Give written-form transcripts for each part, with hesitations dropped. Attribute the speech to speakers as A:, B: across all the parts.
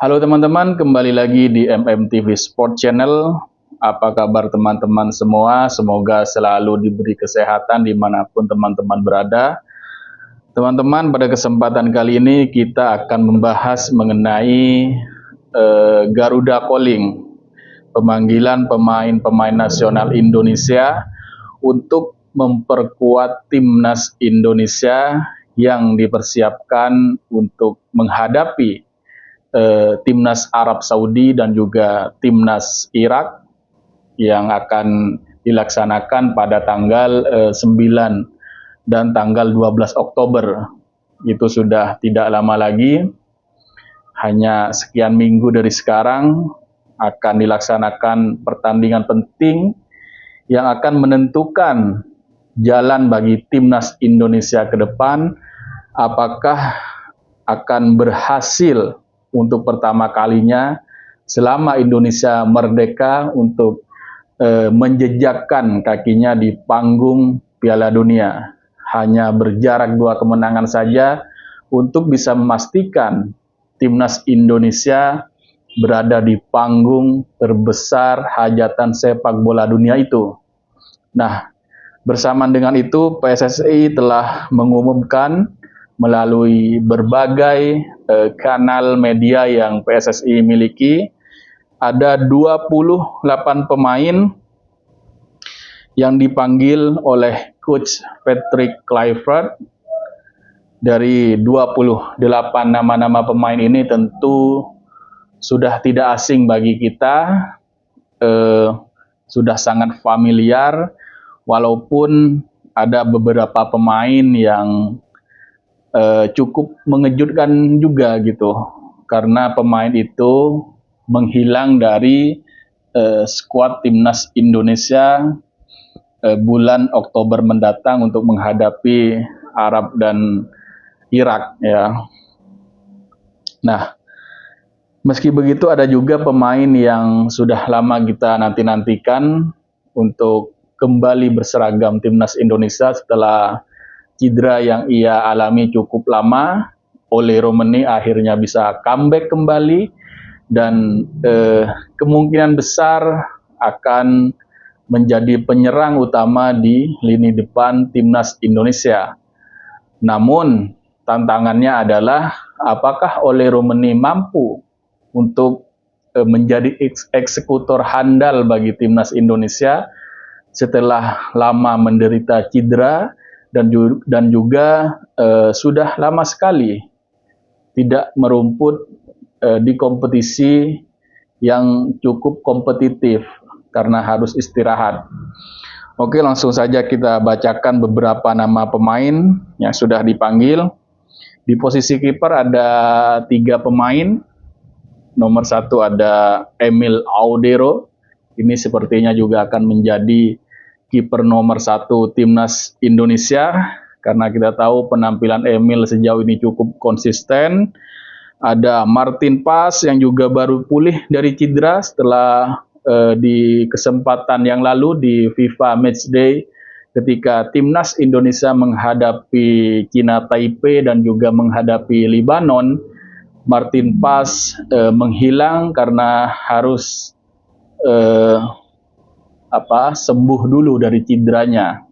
A: Halo teman-teman, kembali lagi di MMTV Sport Channel. Apa kabar teman-teman semua? Semoga selalu diberi kesehatan dimanapun teman-teman berada. Teman-teman, pada kesempatan kali ini kita akan membahas mengenai Garuda Calling, pemanggilan pemain-pemain nasional Indonesia untuk memperkuat timnas Indonesia yang dipersiapkan untuk menghadapi timnas Arab Saudi dan juga timnas Irak yang akan dilaksanakan pada tanggal 9 dan tanggal 12 Oktober. Itu sudah tidak lama lagi, hanya sekian minggu dari sekarang akan dilaksanakan pertandingan penting yang akan menentukan jalan bagi timnas Indonesia ke depan, apakah akan berhasil untuk pertama kalinya selama Indonesia merdeka untuk menjejakkan kakinya di panggung Piala Dunia. Hanya berjarak 2 kemenangan saja untuk bisa memastikan timnas Indonesia berada di panggung terbesar hajatan sepak bola dunia itu. Nah, bersamaan dengan itu PSSI telah mengumumkan melalui berbagai kanal media yang PSSI miliki, ada 28 pemain yang dipanggil oleh Coach Patrick Kluivert. Dari 28 nama-nama pemain ini tentu sudah tidak asing bagi kita, sudah sangat familiar, walaupun ada beberapa pemain yang cukup mengejutkan juga gitu, karena pemain itu menghilang dari skuad timnas Indonesia bulan Oktober mendatang untuk menghadapi Arab dan Irak ya. Nah, meski begitu ada juga pemain yang sudah lama kita nanti-nantikan untuk kembali berseragam timnas Indonesia setelah cedera yang ia alami cukup lama. Ole Romeni akhirnya bisa comeback kembali dan kemungkinan besar akan menjadi penyerang utama di lini depan timnas Indonesia. Namun tantangannya adalah apakah Ole Romeni mampu untuk menjadi eksekutor handal bagi timnas Indonesia setelah lama menderita cedera dan juga sudah lama sekali tidak merumput di kompetisi yang cukup kompetitif karena harus istirahat. Oke, langsung saja kita bacakan beberapa nama pemain yang sudah dipanggil. Di posisi kiper ada 3 pemain. Nomor 1 ada Emil Audero. Ini sepertinya juga akan menjadi kiper nomor 1 timnas Indonesia, karena kita tahu penampilan Emil sejauh ini cukup konsisten. Ada Martin Pas yang juga baru pulih dari cedera setelah di kesempatan yang lalu di FIFA Matchday ketika timnas Indonesia menghadapi Cina Taipei dan juga menghadapi Lebanon. Martin Pas menghilang karena harus sembuh dulu dari cederanya.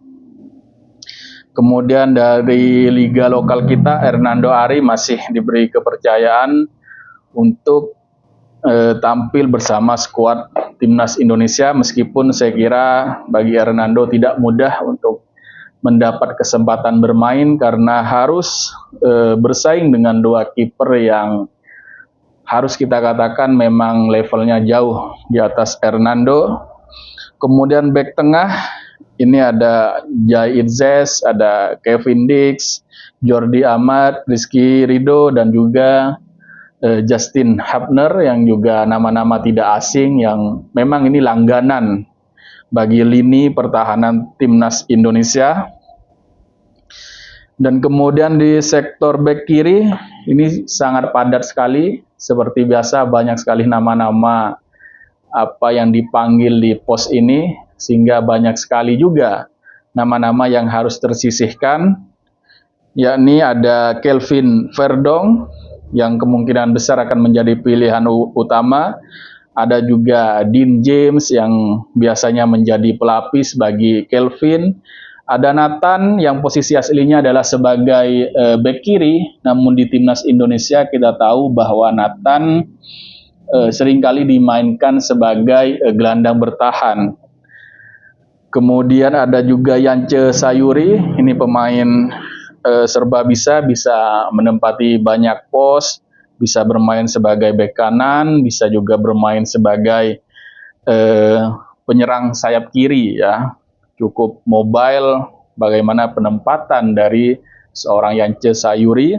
A: Kemudian dari liga lokal kita, Hernando Ari masih diberi kepercayaan untuk tampil bersama skuad timnas Indonesia, meskipun saya kira bagi Hernando tidak mudah untuk mendapat kesempatan bermain karena harus bersaing dengan 2 kiper yang harus kita katakan memang levelnya jauh di atas Hernando. Kemudian back tengah ini ada Jai Itzes, ada Kevin Dix, Jordi Amat, Rizky Ridho, dan juga Justin Hubner yang juga nama-nama tidak asing yang memang ini langganan bagi lini pertahanan timnas Indonesia. Dan kemudian di sektor back kiri ini sangat padat sekali, seperti biasa banyak sekali nama-nama yang dipanggil di pos ini, sehingga banyak sekali juga nama-nama yang harus tersisihkan, yakni ada Kelvin Verdong, yang kemungkinan besar akan menjadi pilihan utama. Ada juga Dean James yang biasanya menjadi pelapis bagi Kelvin. Ada Nathan yang posisi aslinya adalah sebagai bek kiri, namun di timnas Indonesia kita tahu bahwa Nathan seringkali dimainkan sebagai gelandang bertahan. Kemudian ada juga Yance Sayuri, ini pemain serba bisa menempati banyak pos, bisa bermain sebagai bek kanan, bisa juga bermain sebagai penyerang sayap kiri ya. Cukup mobile bagaimana penempatan dari seorang Yance Sayuri.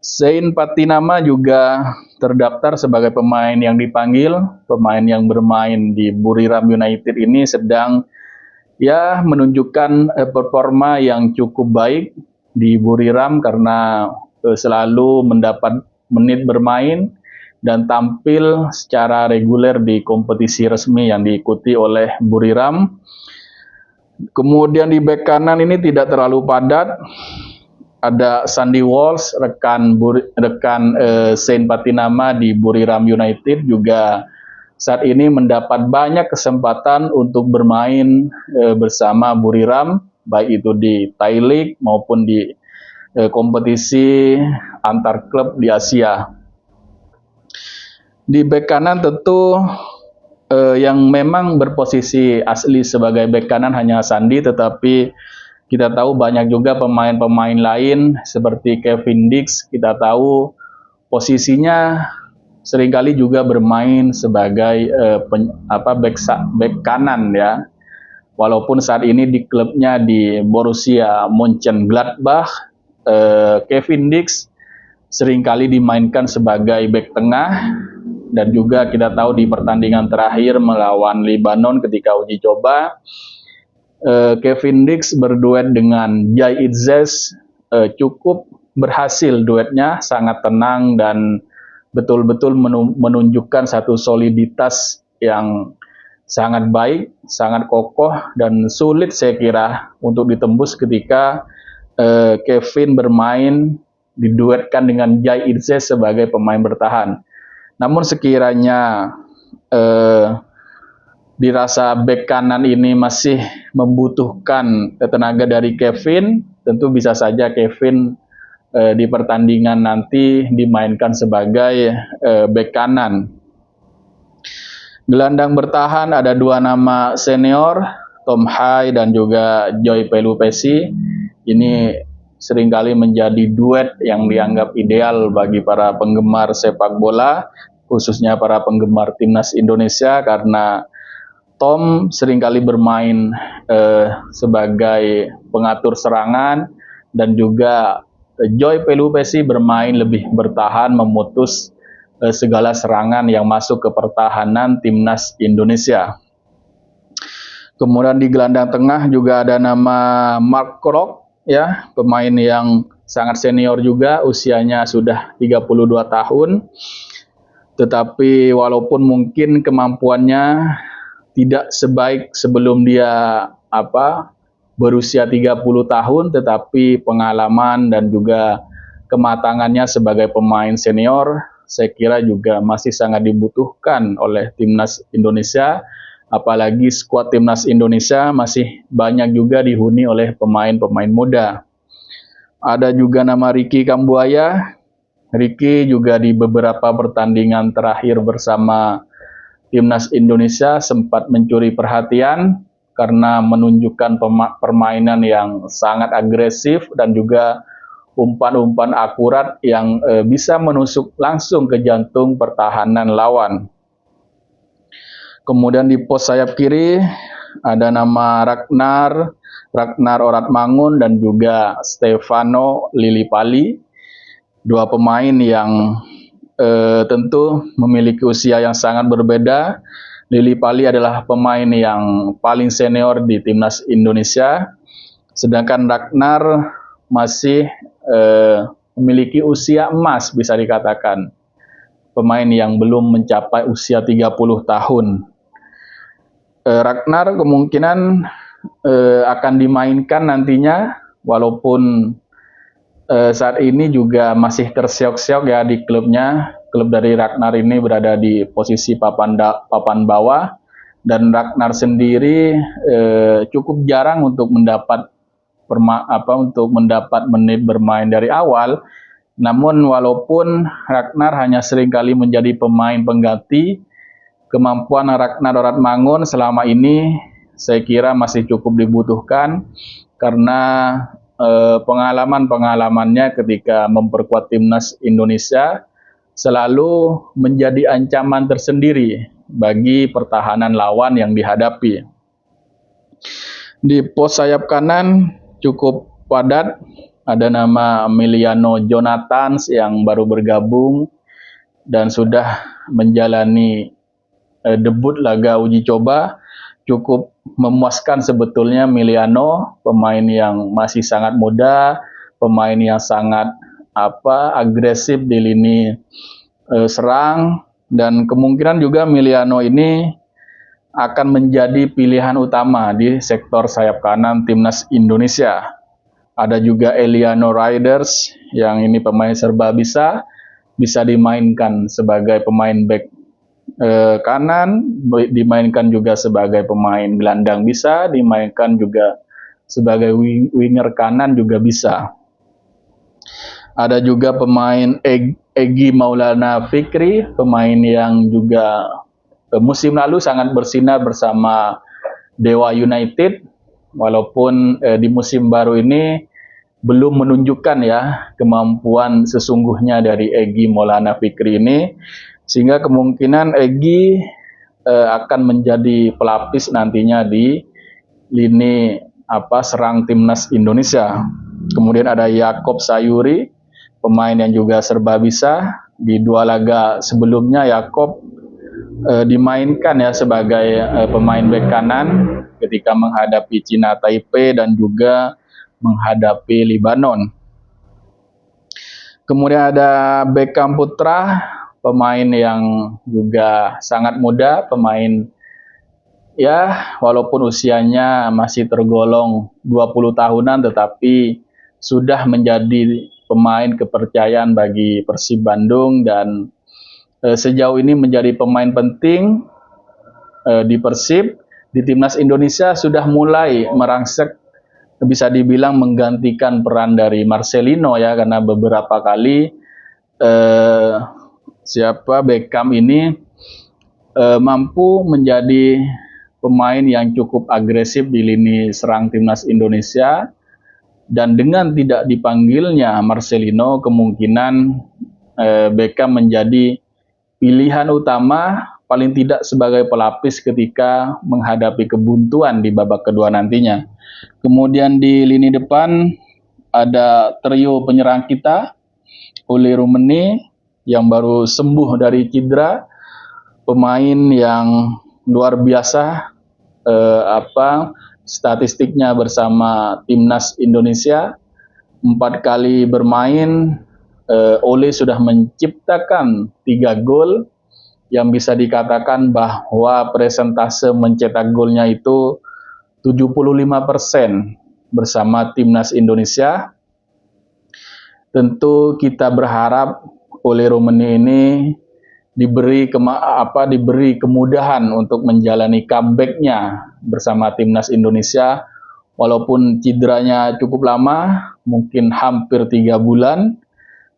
A: Zain Patinama juga terdaftar sebagai pemain yang dipanggil. Pemain yang bermain di Buriram United ini sedang ya menunjukkan performa yang cukup baik di Buriram karena selalu mendapat menit bermain dan tampil secara reguler di kompetisi resmi yang diikuti oleh Buriram. Kemudian di bek kanan ini tidak terlalu padat. Ada Sandy Walsh, rekan Zain Patinama di Buriram United juga saat ini mendapat banyak kesempatan untuk bermain bersama Buriram, baik itu di Thai League maupun di kompetisi antar klub di Asia. Di bek kanan tentu yang memang berposisi asli sebagai bek kanan hanya Sandy, tetapi kita tahu banyak juga pemain-pemain lain seperti Kevin Dix, kita tahu posisinya seringkali juga bermain sebagai bek kanan ya. Walaupun saat ini di klubnya di Borussia Mönchengladbach, Kevin Dix seringkali dimainkan sebagai bek tengah, dan juga kita tahu di pertandingan terakhir melawan Lebanon ketika uji coba, Kevin Dix berduet dengan Jai Itzes, cukup berhasil duetnya, sangat tenang dan betul-betul menunjukkan satu soliditas yang sangat baik, sangat kokoh dan sulit saya kira untuk ditembus ketika Kevin bermain diduetkan dengan Jai Itzes sebagai pemain bertahan. Namun sekiranya dirasa bek kanan ini masih membutuhkan tenaga dari Kevin, tentu bisa saja Kevin di pertandingan nanti dimainkan sebagai bek kanan. Gelandang bertahan ada dua nama senior, Tom Hai dan juga Joy Pelupesi. Ini seringkali menjadi duet yang dianggap ideal bagi para penggemar sepak bola, khususnya para penggemar timnas Indonesia, karena Tom seringkali bermain sebagai pengatur serangan dan juga Joy Pelupesi bermain lebih bertahan, memutus segala serangan yang masuk ke pertahanan timnas Indonesia. Kemudian di gelandang tengah juga ada nama Mark Krok ya, pemain yang sangat senior juga, usianya sudah 32 tahun. Tetapi walaupun mungkin kemampuannya tidak sebaik sebelum dia berusia 30 tahun, tetapi pengalaman dan juga kematangannya sebagai pemain senior saya kira juga masih sangat dibutuhkan oleh timnas Indonesia, apalagi skuad timnas Indonesia masih banyak juga dihuni oleh pemain-pemain muda. Ada juga nama Ricky Kambuaya. Ricky juga di beberapa pertandingan terakhir bersama timnas Indonesia sempat mencuri perhatian karena menunjukkan permainan yang sangat agresif dan juga umpan-umpan akurat yang bisa menusuk langsung ke jantung pertahanan lawan. Kemudian di pos sayap kiri ada nama Ragnar Oratmangun dan juga Stefano Lillipali, dua pemain yang tentu memiliki usia yang sangat berbeda. Lillipali adalah pemain yang paling senior di timnas Indonesia, sedangkan Ragnar masih memiliki usia emas bisa dikatakan. Pemain yang belum mencapai usia 30 tahun. Ragnar kemungkinan akan dimainkan nantinya, walaupun saat ini juga masih terseok-seok ya di klubnya. Klub dari Ragnar ini berada di posisi papan bawah, dan Ragnar sendiri cukup jarang untuk mendapat menit bermain dari awal. Namun walaupun Ragnar hanya seringkali menjadi pemain pengganti, kemampuan Ragnar Doratmangun selama ini saya kira masih cukup dibutuhkan, karena pengalaman-pengalamannya ketika memperkuat timnas Indonesia selalu menjadi ancaman tersendiri bagi pertahanan lawan yang dihadapi. Di pos sayap kanan cukup padat, ada nama Emiliano Jonathans yang baru bergabung dan sudah menjalani debut laga uji coba. Cukup memuaskan sebetulnya Emiliano, pemain yang masih sangat muda, pemain yang sangat agresif di lini serang, dan kemungkinan juga Emiliano ini akan menjadi pilihan utama di sektor sayap kanan timnas Indonesia. Ada juga Eliano Riders yang ini pemain serba bisa dimainkan sebagai pemain back kanan, dimainkan juga sebagai pemain gelandang bisa, dimainkan juga sebagai winger kanan juga bisa. Ada juga pemain Egy Maulana Fikri, pemain yang juga musim lalu sangat bersinar bersama Dewa United, walaupun di musim baru ini belum menunjukkan ya kemampuan sesungguhnya dari Egy Maulana Fikri ini, sehingga kemungkinan Egy akan menjadi pelapis nantinya di lini serang timnas Indonesia. Kemudian ada Yakob Sayuri, pemain yang juga serba bisa. Di 2 laga sebelumnya Yakob dimainkan ya sebagai pemain bek kanan ketika menghadapi Cina Taipei dan juga menghadapi Lebanon. Kemudian ada Beckham Putra, pemain yang juga sangat muda, pemain ya walaupun usianya masih tergolong 20 tahunan, tetapi sudah menjadi pemain kepercayaan bagi Persib Bandung dan sejauh ini menjadi pemain penting di Persib. Di timnas Indonesia sudah mulai merangsek, bisa dibilang menggantikan peran dari Marcelino ya, karena beberapa kali Beckham ini mampu menjadi pemain yang cukup agresif di lini serang timnas Indonesia, dan dengan tidak dipanggilnya Marcelino kemungkinan Beckham menjadi pilihan utama paling tidak sebagai pelapis ketika menghadapi kebuntuan di babak kedua nantinya. Kemudian di lini depan ada trio penyerang kita, Uli Rumeni yang baru sembuh dari cedera, pemain yang luar biasa statistiknya bersama timnas Indonesia. 4 kali bermain, Ole sudah menciptakan 3 gol, yang bisa dikatakan bahwa presentase mencetak golnya itu 75% bersama timnas Indonesia. Tentu kita berharap Ole Rumeni ini diberi kemudahan untuk menjalani comeback-nya bersama timnas Indonesia, walaupun cederanya cukup lama, mungkin hampir 3 bulan,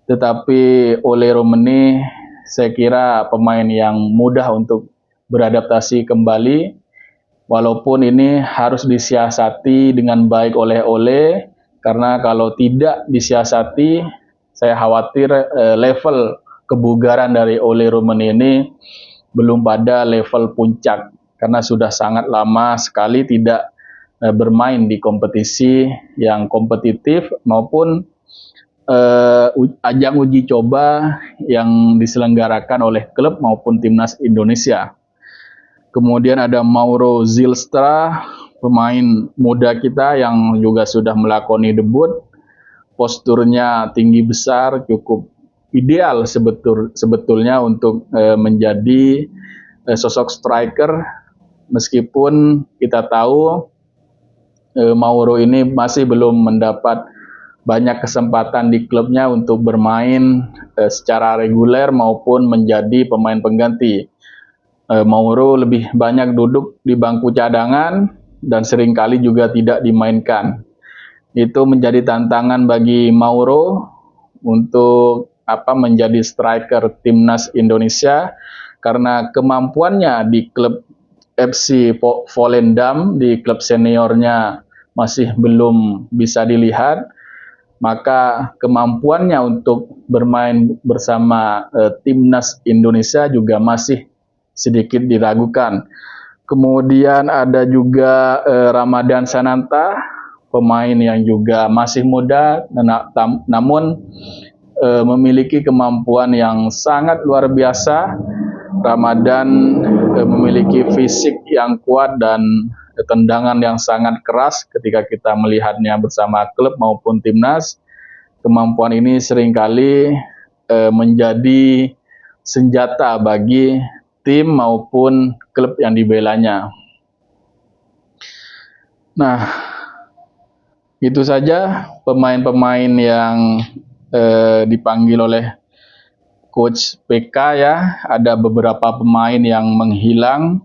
A: tetapi Ole Rumeni saya kira pemain yang mudah untuk beradaptasi kembali, walaupun ini harus disiasati dengan baik oleh Ole, karena kalau tidak disiasati, saya khawatir level kebugaran dari Ole Rumeni ini belum pada level puncak, karena sudah sangat lama sekali tidak bermain di kompetisi yang kompetitif maupun ajang uji coba yang diselenggarakan oleh klub maupun timnas Indonesia. Kemudian ada Mauro Zylstra, pemain muda kita yang juga sudah melakoni debut. Posturnya tinggi besar, cukup ideal sebetulnya untuk menjadi sosok striker, meskipun kita tahu Mauro ini masih belum mendapat banyak kesempatan di klubnya untuk bermain secara reguler maupun menjadi pemain pengganti. Mauro lebih banyak duduk di bangku cadangan dan seringkali juga tidak dimainkan. Itu menjadi tantangan bagi Mauro untuk menjadi striker timnas Indonesia karena kemampuannya di klub FC Volendam, di klub seniornya masih belum bisa dilihat, maka kemampuannya untuk bermain bersama timnas Indonesia juga masih sedikit diragukan. Kemudian ada juga Ramadan Sananta, pemain yang juga masih muda, namun memiliki kemampuan yang sangat luar biasa. Ramadan memiliki fisik yang kuat dan tendangan yang sangat keras ketika kita melihatnya bersama klub maupun timnas. Kemampuan ini seringkali menjadi senjata bagi tim maupun klub yang dibelanya. Nah, itu saja pemain-pemain yang dipanggil oleh Coach PK ya. Ada beberapa pemain yang menghilang.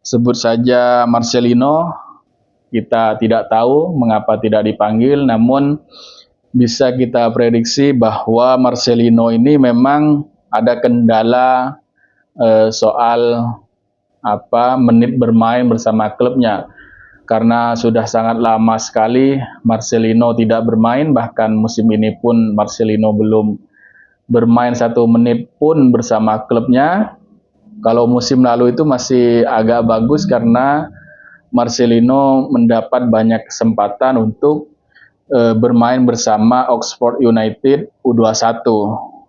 A: Sebut saja Marcelino. Kita tidak tahu mengapa tidak dipanggil, namun bisa kita prediksi bahwa Marcelino ini memang ada kendala soal menit bermain bersama klubnya. Karena sudah sangat lama sekali Marcelino tidak bermain, bahkan musim ini pun Marcelino belum bermain 1 menit pun bersama klubnya. Kalau musim lalu itu masih agak bagus karena Marcelino mendapat banyak kesempatan untuk bermain bersama Oxford United U21.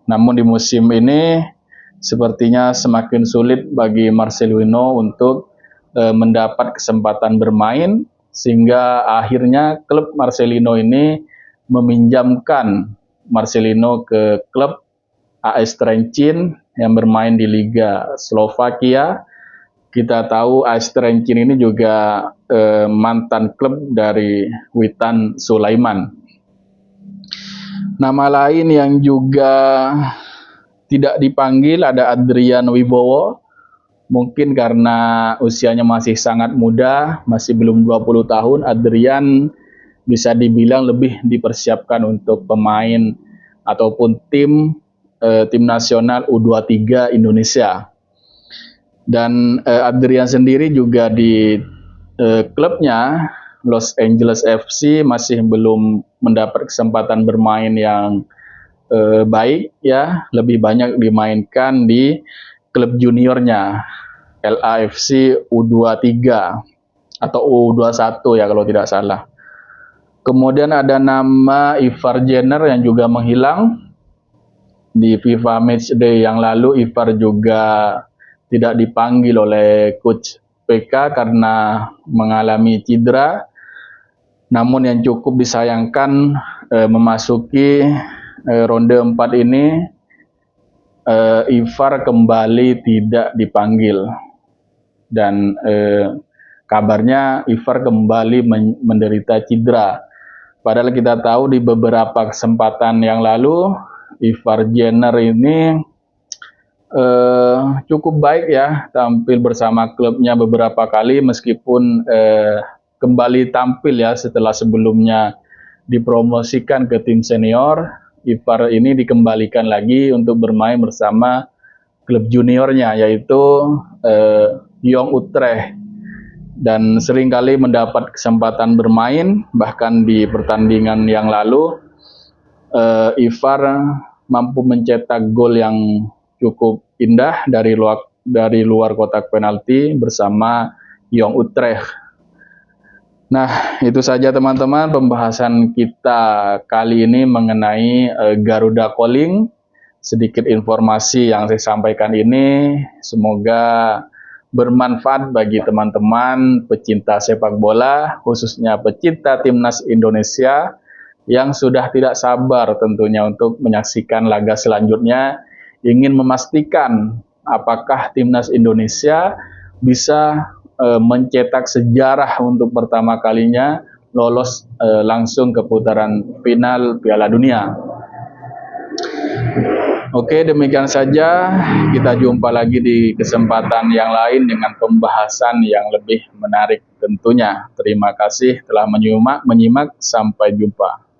A: Namun di musim ini sepertinya semakin sulit bagi Marcelino untuk mendapat kesempatan bermain, sehingga akhirnya klub Marcelino ini meminjamkan Marcelino ke klub AS Trencin yang bermain di Liga Slovakia. Kita tahu AS Trencin ini juga mantan klub dari Witan Sulaiman. Nama lain yang juga tidak dipanggil ada Adrian Wibowo. Mungkin karena usianya masih sangat muda, masih belum 20 tahun, Adrian bisa dibilang lebih dipersiapkan untuk pemain ataupun tim nasional U23 Indonesia. Dan Adrian sendiri juga di klubnya Los Angeles FC masih belum mendapat kesempatan bermain yang baik ya, lebih banyak dimainkan di klub juniornya LAFC U23 atau U21 ya kalau tidak salah. Kemudian ada nama Ivar Jenner yang juga menghilang. Di FIFA Matchday yang lalu Ivar juga tidak dipanggil oleh Coach PK karena mengalami cedera. Namun yang cukup disayangkan memasuki ronde 4 ini Ivar kembali tidak dipanggil. Dan kabarnya Ivar kembali menderita cedera. Padahal kita tahu di beberapa kesempatan yang lalu Ivar Jenner ini cukup baik ya, tampil bersama klubnya beberapa kali meskipun kembali tampil ya setelah sebelumnya dipromosikan ke tim senior. Ivar ini dikembalikan lagi untuk bermain bersama klub juniornya yaitu Jong Utrecht, dan seringkali mendapat kesempatan bermain. Bahkan di pertandingan yang lalu Ivar mampu mencetak gol yang cukup indah dari luar kotak penalti bersama Jong Utrecht. Nah, itu saja teman-teman pembahasan kita kali ini mengenai Garuda Calling. Sedikit informasi yang saya sampaikan ini semoga bermanfaat bagi teman-teman pecinta sepak bola, khususnya pecinta timnas Indonesia yang sudah tidak sabar tentunya untuk menyaksikan laga selanjutnya, ingin memastikan apakah timnas Indonesia bisa mencetak sejarah untuk pertama kalinya lolos langsung ke putaran final Piala Dunia. Oke, demikian saja. Kita jumpa lagi di kesempatan yang lain dengan pembahasan yang lebih menarik tentunya. Terima kasih telah menyimak. Sampai jumpa.